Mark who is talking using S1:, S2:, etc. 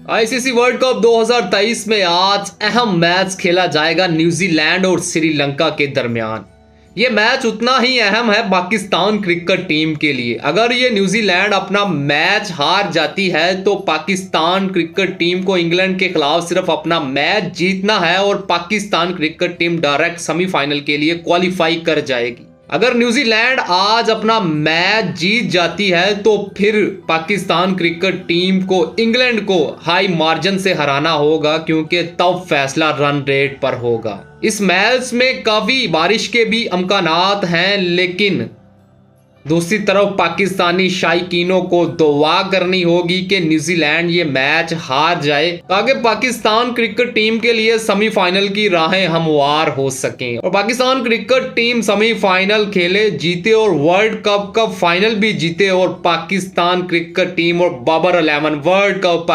S1: ICC world cup 2023 में आज अहम मैच खेला जाएगा न्यूजीलैंड और श्रीलंका के दरमियान। ये मैच उतना ही अहम है पाकिस्तान क्रिकेट टीम के लिए। अगर ये न्यूजीलैंड अपना मैच हार जाती है तो पाकिस्तान क्रिकेट टीम को इंग्लैंड के खिलाफ सिर्फ अपना मैच जीतना है और Pakistan cricket team direct semifinal के लिए क्वालिफाई कर जाएगी। अगर न्यूजीलैंड आज अपना मैच जीत जाती है तो फिर पाकिस्तान क्रिकेट टीम को इंग्लैंड को हाई मार्जिन से हराना होगा, क्योंकि तब फैसला रन रेट पर होगा। इस मैच में काफी बारिश के भी इम्कानात हैं, लेकिन दूसरी तरफ पाकिस्तानी शायकीनों को दुआ करनी होगी कि न्यूजीलैंड ये मैच हार जाए ताकि पाकिस्तान क्रिकेट टीम के लिए सेमीफाइनल की राहें हमवार हो सकें और पाकिस्तान क्रिकेट टीम सेमीफाइनल खेले, जीते और वर्ल्ड कप का फाइनल भी जीते और पाकिस्तान क्रिकेट टीम और बाबर 11 वर्ल्ड कप